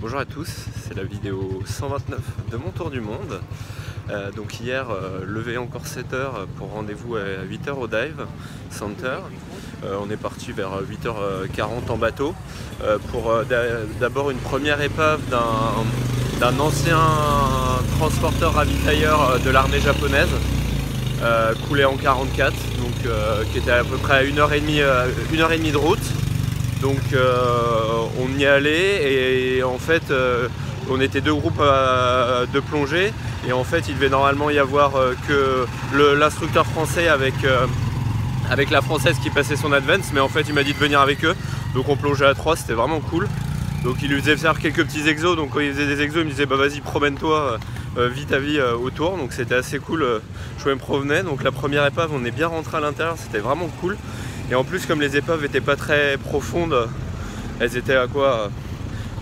Bonjour à tous, c'est la vidéo 129 de mon tour du monde. Donc hier, levé encore 7 h pour rendez-vous à 8 h au Dive Center. On est parti vers 8 h 40 en bateau pour d'abord une première épave d'un ancien transporteur ravitailleur de l'armée japonaise, coulé en 44, donc, qui était à peu près à 1h30 de route. Donc on y allait et en fait on était deux groupes de plongée et en fait il devait normalement y avoir que l'instructeur français avec la française qui passait son advance, mais en fait il m'a dit de venir avec eux, donc on plongeait à 3, c'était vraiment cool. Donc il lui faisait faire quelques petits exos, donc quand il faisait des exos il me disait bah vas-y promène-toi, vis ta vie autour, donc c'était assez cool. Je me promenais, donc la première épave on est bien rentré à l'intérieur, c'était vraiment cool. Et en plus, comme les épaves n'étaient pas très profondes, elles étaient à quoi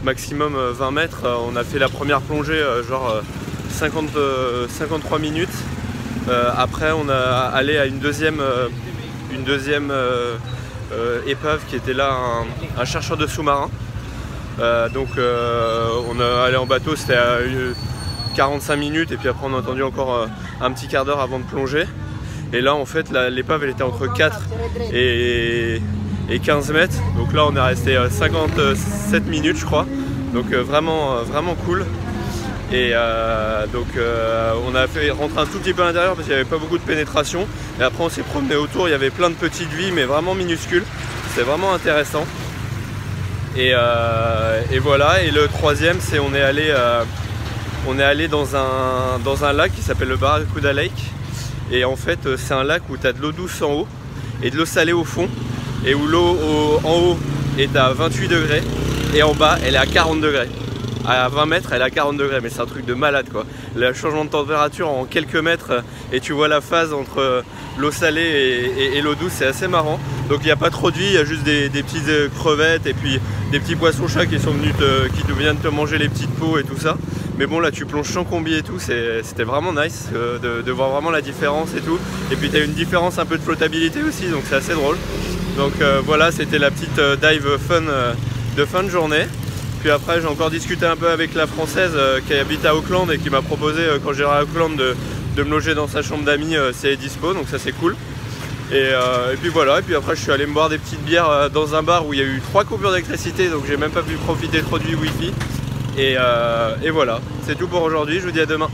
maximum 20 mètres, on a fait la première plongée genre 53 minutes. Après on a allé à une deuxième épave qui était là, un chercheur de sous-marins. Donc on est allé en bateau, c'était à 45 minutes et puis après on a attendu encore un petit quart d'heure avant de plonger. Et là en fait l'épave elle était entre 4 et 15 mètres, donc là on est resté 57 minutes je crois, donc vraiment cool. Et donc on a fait rentrer un tout petit peu à l'intérieur parce qu'il n'y avait pas beaucoup de pénétration, et après on s'est promené autour, il y avait plein de petites vies mais vraiment minuscules, c'était vraiment intéressant. Et voilà, et le troisième c'est on est allé dans un lac qui s'appelle le Barracuda Lake. Et en fait c'est un lac où tu as de l'eau douce en haut et de l'eau salée au fond, et où l'eau en haut est à 28 degrés et en bas elle est à 40 degrés. À 20 mètres elle est à 40 degrés, mais c'est un truc de malade quoi. Le changement de température en quelques mètres et tu vois la phase entre l'eau salée et l'eau douce, c'est assez marrant. Donc il n'y a pas trop de vie, il y a juste des petites crevettes et puis des petits poissons-chats qui sont venus qui viennent te manger les petites peaux et tout ça. Mais bon là tu plonges sans combi et tout, c'était vraiment nice de voir vraiment la différence et tout. Et puis tu as une différence un peu de flottabilité aussi, donc c'est assez drôle. Donc voilà, c'était la petite dive fun de fin de journée. Puis après j'ai encore discuté un peu avec la française qui habite à Auckland et qui m'a proposé quand j'irai à Auckland de me loger dans sa chambre d'amis si elle est dispo, donc ça c'est cool. Et puis voilà, et puis après je suis allé me boire des petites bières dans un bar où il y a eu 3 coupures d'électricité, donc j'ai même pas pu profiter trop du wifi. Et voilà, c'est tout pour aujourd'hui, je vous dis à demain.